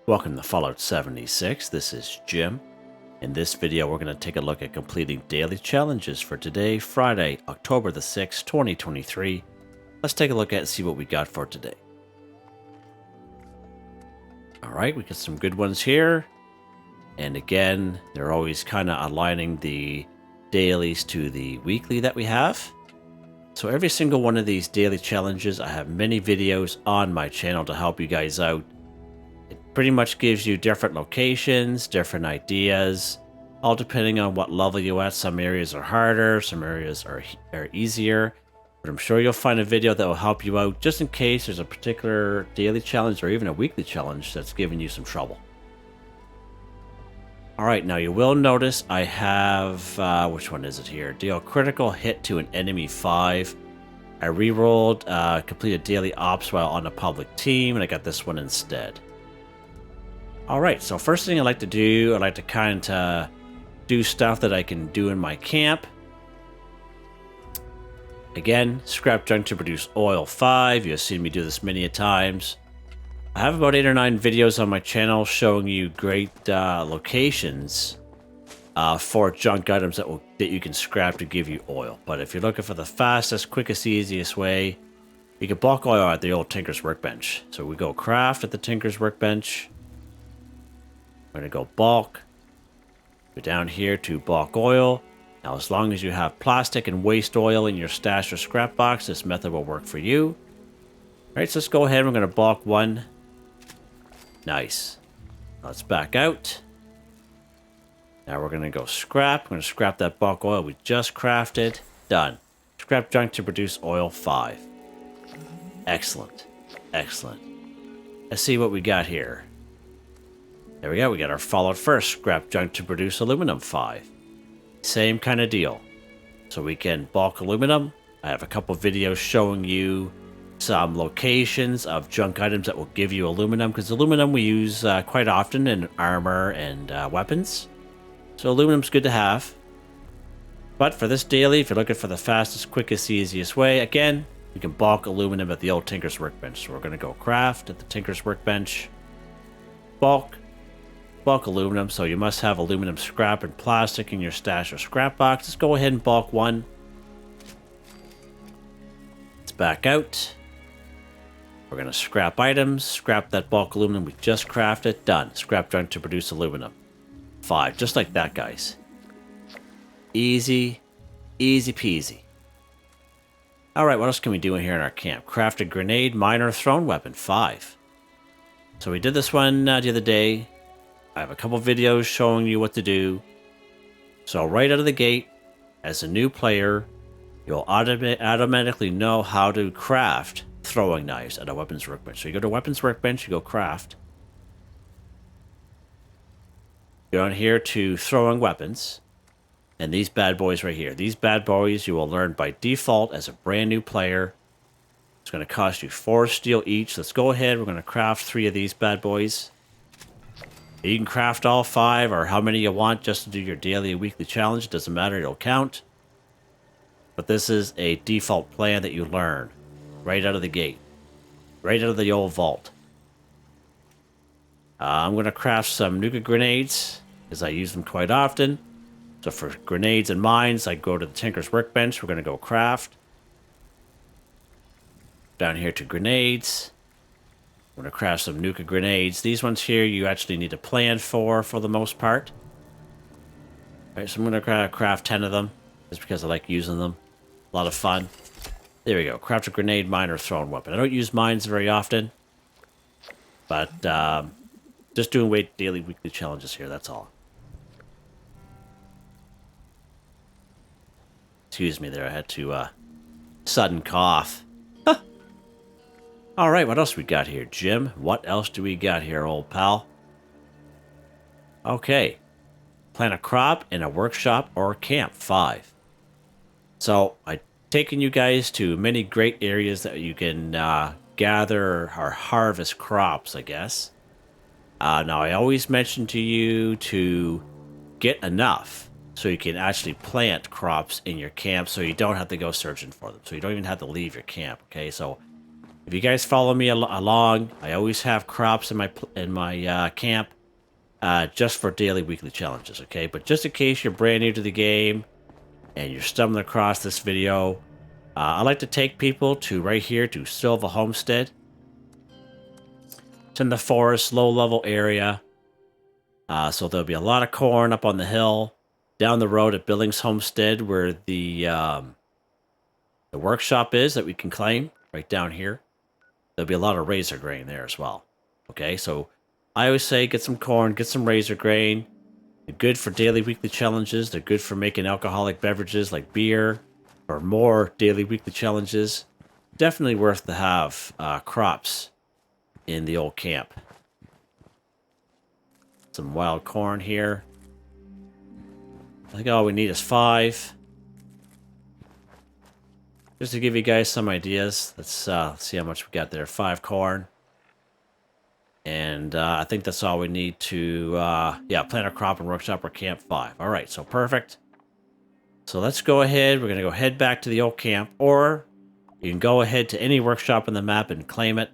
Welcome to Fallout 76. This is Jim. In this video, we're going to take a look at completing daily challenges for today, Friday, October the 6th, 2023. Let's take a look at and see what we got for today. Alright, we got some good ones here. And again, they're always kind of aligning the dailies to the weekly that we have. So every single one of these daily challenges, I have many videos on my channel to help you guys out. It pretty much gives you different locations, different ideas, all depending on what level you're at. Some areas are harder, some areas are easier. But I'm sure you'll find a video that will help you out just in case there's a particular daily challenge or even a weekly challenge that's giving you some trouble. Alright, now you will notice I have, which one is it here? Deal a critical hit to an enemy 5. I re-rolled, completed daily ops while on a public team, and I got this one instead. Alright, so first thing I like to do, I like to kind of do stuff that I can do in my camp. Again, scrap junk to produce oil 5. You've seen me do this many a times. I have about 8 or 9 videos on my channel showing you great locations for junk items that you can scrap to give you oil. But if you're looking for the fastest, quickest, easiest way, you can bulk oil at the old Tinker's Workbench. So we go craft at the Tinker's Workbench. We're going to go bulk. Go down here to bulk oil. Now, as long as you have plastic and waste oil in your stash or scrap box, this method will work for you. All right, so let's go ahead. We're going to bulk 1. Nice. Let's back out. Now we're going to go scrap. We're going to scrap that bulk oil we just crafted. Done. Scrap junk to produce oil 5. Excellent. Excellent. Let's see what we got here. There we go. We got our Fallout first. Scrap junk to produce aluminum 5. Same kind of deal. So we can bulk aluminum. I have a couple videos showing you some locations of junk items that will give you aluminum, because aluminum we use quite often in armor and weapons. So aluminum's good to have. But for this daily, if you're looking for the fastest, quickest, easiest way, again, we can bulk aluminum at the old Tinker's Workbench. So we're going to go craft at the Tinker's Workbench. Bulk aluminum. So you must have aluminum scrap and plastic in your stash or scrap box. Let's go ahead and bulk 1. Let's back out. We're going to scrap items, scrap that bulk aluminum we just crafted. Done. Scrap junk to produce aluminum 5. Just like that, guys. Easy, easy peasy. Alright, what else can we do in here in our camp? Craft a grenade, miner, thrown weapon 5. So we did this one the other day. I have a couple videos showing you what to do. So right out of the gate, as a new player, you'll automatically know how to craft throwing knives at a weapons workbench. So you go to weapons workbench, you go craft. Go down here to throwing weapons. And these bad boys right here. These bad boys you will learn by default as a brand new player. It's going to cost you 4 steel each. Let's go ahead. We're going to craft 3 of these bad boys. You can craft all 5 or how many you want just to do your daily and weekly challenge. It doesn't matter. It'll count. But this is a default plan that you learn right out of the gate. Right out of the old vault. I'm going to craft some nuka grenades because I use them quite often. So for grenades and mines, I go to the Tinker's Workbench. We're going to go craft. Down here to grenades. I'm going to craft some nuka grenades. These ones here you actually need a plan for the most part. Alright, so I'm going to craft 10 of them just because I like using them. A lot of fun. There we go. Craft a grenade, miner, thrown weapon. I don't use mines very often. But just doing daily, weekly challenges here, that's all. Excuse me there, I had to sudden cough. Alright, what else we got here, Jim? What else do we got here, old pal? Okay. Plant a crop in a workshop or camp 5. So, I've taken you guys to many great areas that you can gather or harvest crops, I guess. Now, I always mention to you to get enough so you can actually plant crops in your camp so you don't have to go searching for them. So you don't even have to leave your camp, okay? So If you guys follow me along, I always have crops in my camp, just for daily, weekly challenges. Okay, but just in case you're brand new to the game and you're stumbling across this video, I like to take people to right here to Silva Homestead. It's in the forest, low-level area. So there'll be a lot of corn up on the hill. Down the road at Billings Homestead, where the workshop is that we can claim, right down here. There'll be a lot of razor grain there as well. Okay, so I always say get some corn, get some razor grain. They're good for daily, weekly challenges. They're good for making alcoholic beverages like beer, or more daily, weekly challenges. Definitely worth to have crops in the old camp. Some wild corn here. I think all we need is 5. Just to give you guys some ideas. Let's see how much we got there. 5 corn. And I think that's all we need to, plant a crop and workshop or camp 5. All right, so perfect. So let's go ahead. We're going to go head back to the old camp. Or you can go ahead to any workshop on the map and claim it.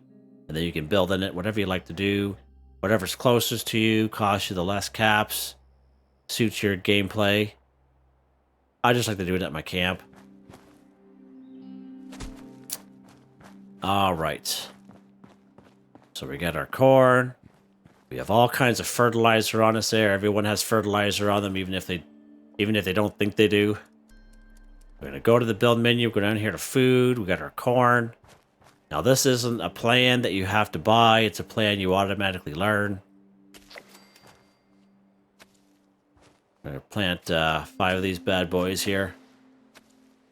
And then you can build in it, whatever you like to do. Whatever's closest to you, costs you the less caps, suits your gameplay. I just like to do it at my camp. All right. So we got our corn. We have all kinds of fertilizer on us there. Everyone has fertilizer on them, even if they don't think they do. We're gonna go to the build menu. Go down here to food. We got our corn. Now, this isn't a plan that you have to buy. It's a plan you automatically learn. I'm going to plant 5 of these bad boys here.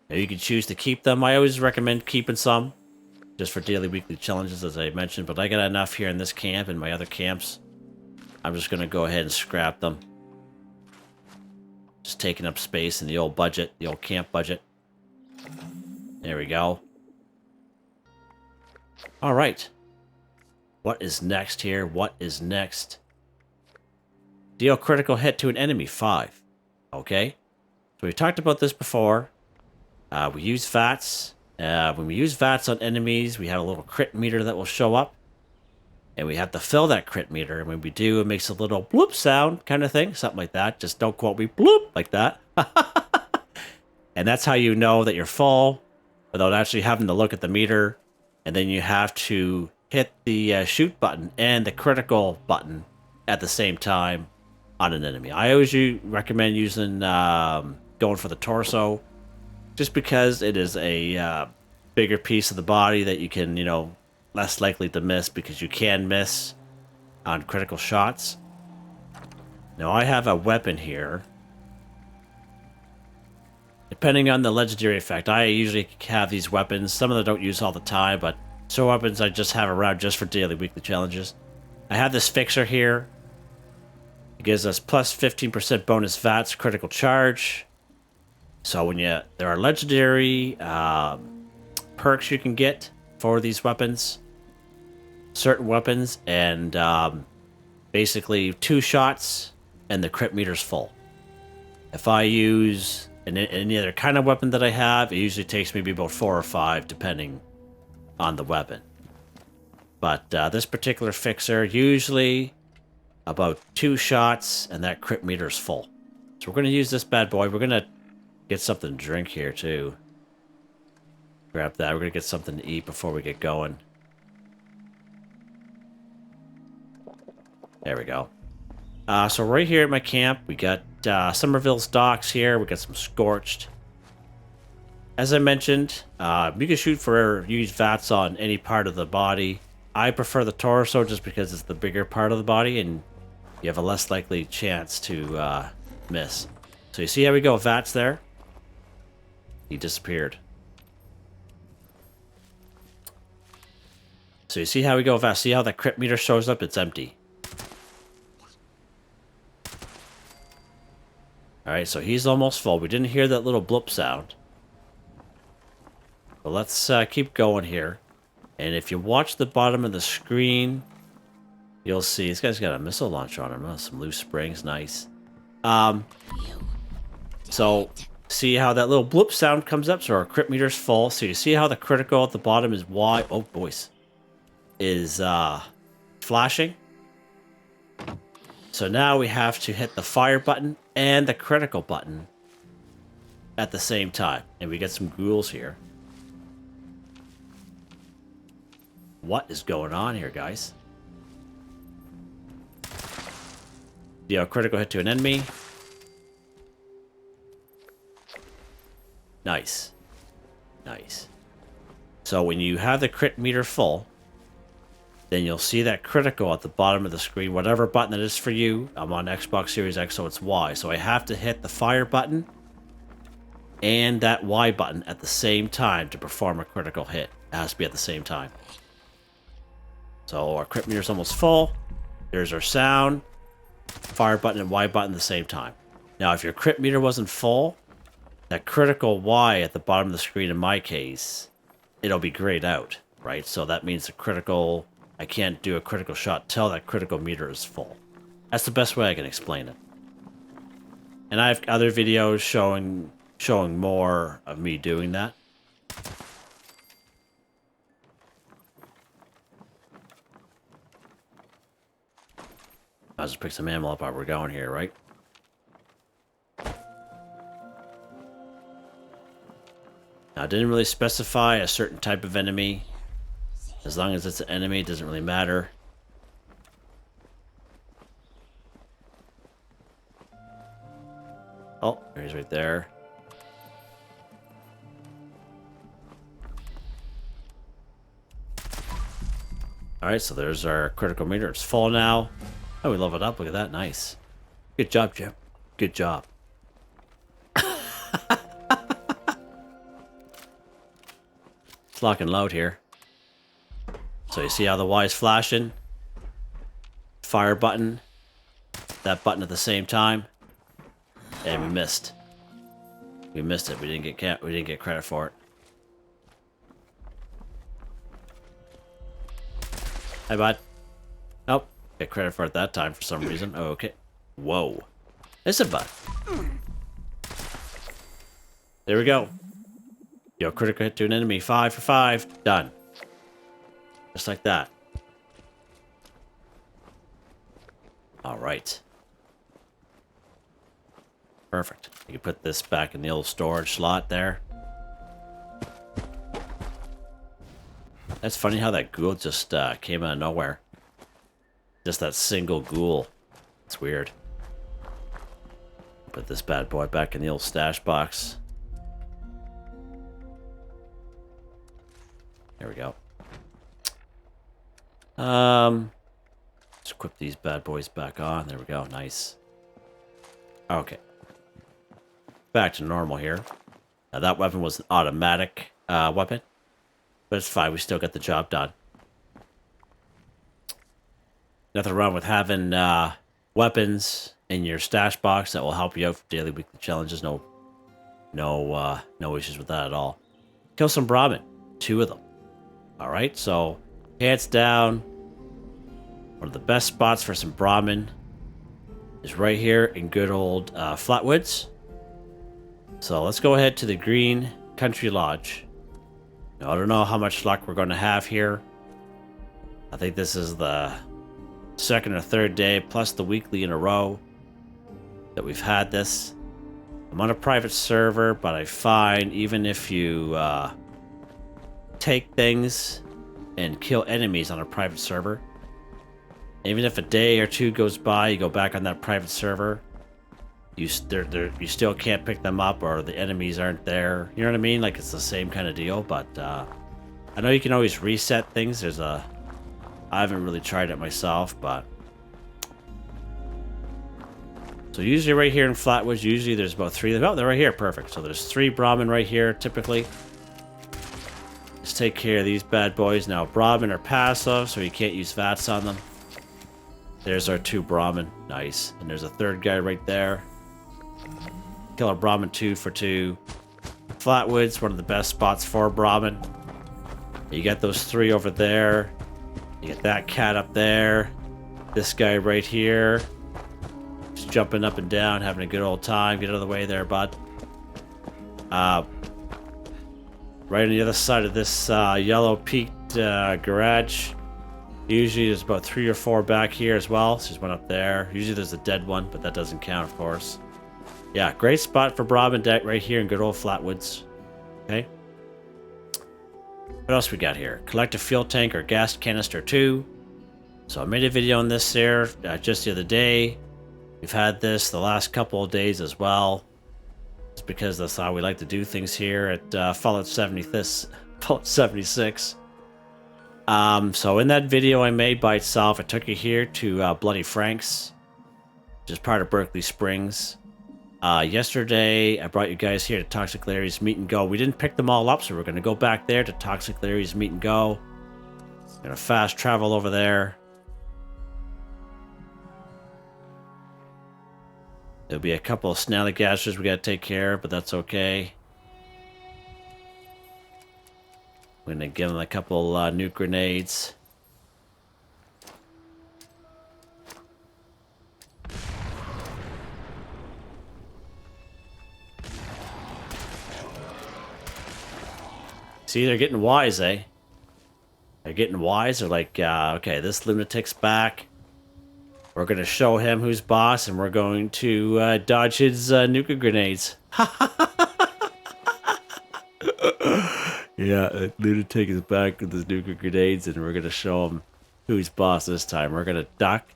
Now, you can choose to keep them. I always recommend keeping some, just for daily, weekly challenges, as I mentioned. But I got enough here in this camp and my other camps. I'm just going to go ahead and scrap them. Just taking up space in the old budget, the old camp budget. There we go. All right. What is next here? What is next? Deal critical hit to an enemy, 5. Okay. So we talked about this before. We use VATS. When we use VATS on enemies, we have a little crit meter that will show up. And we have to fill that crit meter. And when we do, it makes a little bloop sound kind of thing. Something like that. Just don't quote me. Bloop. Like that. And that's how you know that you're full without actually having to look at the meter. And then you have to hit the shoot button and the critical button at the same time on an enemy. I always recommend using going for the torso, just because it is a bigger piece of the body that you can, less likely to miss, because you can miss on critical shots. Now, I have a weapon here. Depending on the legendary effect, I usually have these weapons. Some of them don't use all the time, but some weapons I just have around just for daily, weekly challenges. I have this fixer here. It gives us plus 15% bonus VATS critical charge. So when there are legendary perks you can get for these weapons, certain weapons, and basically 2 shots and the crit meter's full. If I use any other kind of weapon that I have, it usually takes maybe about 4 or 5, depending on the weapon. But this particular fixer, usually about 2 shots and that crit meter is full. So we're going to use this bad boy. We're going to get something to drink here too. Grab that. We're going to get something to eat before we get going. There we go. So right here at my camp, we got Somerville's docks here. We got some scorched. As I mentioned, you can use VATS on any part of the body. I prefer the torso just because it's the bigger part of the body and you have a less likely chance to miss. So you see how we go, VATS there? He disappeared. So you see how we go, VATS? See how that crit meter shows up? It's empty. Alright, so he's almost full. We didn't hear that little bloop sound. But let's keep going here. And if you watch the bottom of the screen, you'll see this guy's got a missile launcher on him. Oh, some loose springs, nice. So See how that little bloop sound comes up? So our crit meter's full. So you see how the critical at the bottom is wide. Oh, boys. Is flashing. So now we have to hit the fire button and the critical button at the same time. And we get some ghouls here. What is going on here, guys? Critical hit to an enemy. Nice. Nice. So when you have the crit meter full, then you'll see that critical at the bottom of the screen, whatever button it is for you. I'm on Xbox Series X, so it's Y. So I have to hit the fire button and that Y button at the same time to perform a critical hit. It has to be at the same time. So our crit meter's almost full. There's our sound. Fire button and Y button at the same time. Now, if your crit meter wasn't full, that critical Y at the bottom of the screen, in my case, it'll be grayed out, right? So that means the critical... I can't do a critical shot till that critical meter is full. That's the best way I can explain it. And I have other videos showing more of me doing that. I'll just pick some ammo up while we're going here, right? Now, I didn't really specify a certain type of enemy. As long as it's an enemy, it doesn't really matter. Oh, he's right there. Alright, so there's our critical meter. It's full now. Oh, we leveled up. Look at that. Nice. Good job, Jim. Good job. It's lock and load here. So you see how the Y is flashing? Fire button. That button at the same time. And we missed. We missed it. We didn't get credit for it. Hi, bud. Nope. Get credit for it that time for some reason. Oh, okay. Whoa. It's a bud. There we go. Critical hit to an enemy. 5 for 5. Done. Just like that. Alright. Perfect. You can put this back in the old storage slot there. That's funny how that ghoul just came out of nowhere. Just that single ghoul. It's weird. Put this bad boy back in the old stash box. There we go. Let's equip these bad boys back on. There we go. Nice. Okay. Back to normal here. Now that weapon was an automatic weapon. But it's fine. We still got the job done. Nothing wrong with having weapons in your stash box that will help you out for daily, weekly challenges. No issues with that at all. Kill some Brahmin. 2 of them. Alright, so hands down, one of the best spots for some Brahmin is right here in good old Flatwoods. So let's go ahead to the Green Country Lodge. Now, I don't know how much luck we're going to have here. I think this is the 2nd or 3rd day, plus the weekly in a row that we've had this. I'm on a private server, but I find even if you take things and kill enemies on a private server, even if a day or 2 goes by, you go back on that private server, you still can't pick them up, or the enemies aren't there. You know what I mean? Like, it's the same kind of deal. But I know you can always reset things. I haven't really tried it myself, but so usually right here in Flatwoods, usually there's about 3. Oh, they're right here. Perfect. So there's 3 Brahmin right here, typically. Let's take care of these bad boys. Now, Brahmin are passive, so you can't use VATS on them. There's our 2 Brahmin. Nice. And there's a 3rd guy right there. Kill our Brahmin 2 for 2. Flatwoods, one of the best spots for Brahmin. You got those 3 over there. You get that cat up there. This guy right here. Just jumping up and down, having a good old time. Get out of the way there, bud. Right on the other side of this yellow peaked garage. Usually there's about 3 or 4 back here as well. So there's one up there. Usually there's a dead one, but that doesn't count, of course. Yeah, great spot for Brahmin deck right here in good old Flatwoods. Okay. What else we got here? Collect a fuel tank or gas canister 2. So I made a video on this there just the other day. We've had this the last couple of days as well. It's because that's how we like to do things here at Fallout 76. So in that video I made by itself, I took you here to Bloody Frank's, which is part of Berkeley Springs. Yesterday, I brought you guys here to Toxic Larry's Meet and Go. We didn't pick them all up, so we're going to go back there to Toxic Larry's Meet and Go. Going to fast travel over there. There'll be a couple of snallygasters we got to take care of, but that's okay. We're going to give them a couple nuke grenades. See, they're getting wise, eh? They're getting wise. They're like, okay, this lunatic's back. We're going to show him who's boss, and we're going to dodge his nuke grenades. Yeah, lunatic is back with his nuke grenades, and we're going to show him who's boss this time. We're going to duck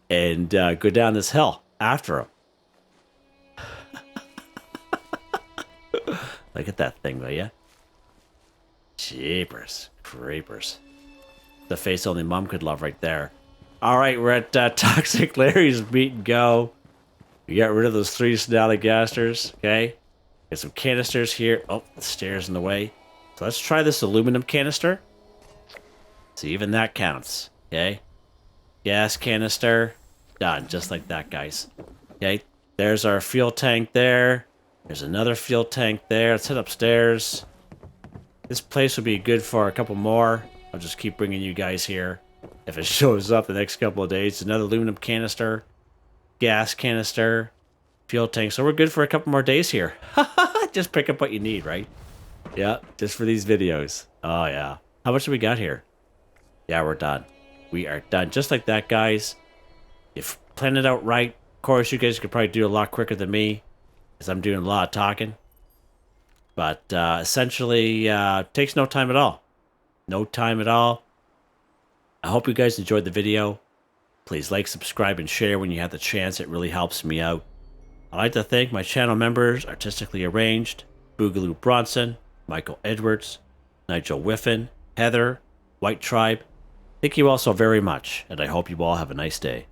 and go down this hill after him. Look at that thing, will ya? Jeepers creepers. The face only mom could love right there. Alright, we're at Toxic Larry's Meet and Go. We got rid of those 3 snallygasters, okay? Get some canisters here. Oh, the stairs in the way. So let's try this aluminum canister. See, even that counts, okay? Gas canister. Done, just like that, guys. Okay, there's our fuel tank there. There's another fuel tank there. Let's head upstairs. This place will be good for a couple more. I'll just keep bringing you guys here. If it shows up the next couple of days, another aluminum canister, gas canister, fuel tank. So we're good for a couple more days here. Just pick up what you need, right? Yeah, just for these videos. Oh, yeah. How much do we got here? Yeah, we're done. We are done. Just like that, guys. If you plan it out right, of course, you guys could probably do a lot quicker than me, because I'm doing a lot of talking. But essentially, takes no time at all. No time at all. I hope you guys enjoyed the video. Please like, subscribe, and share when you have the chance. It really helps me out. I'd like to thank my channel members, Artistically Arranged, Boogaloo Bronson, Michael Edwards, Nigel Wiffen, Heather, Whitetribe. Thank you all so very much, and I hope you all have a nice day.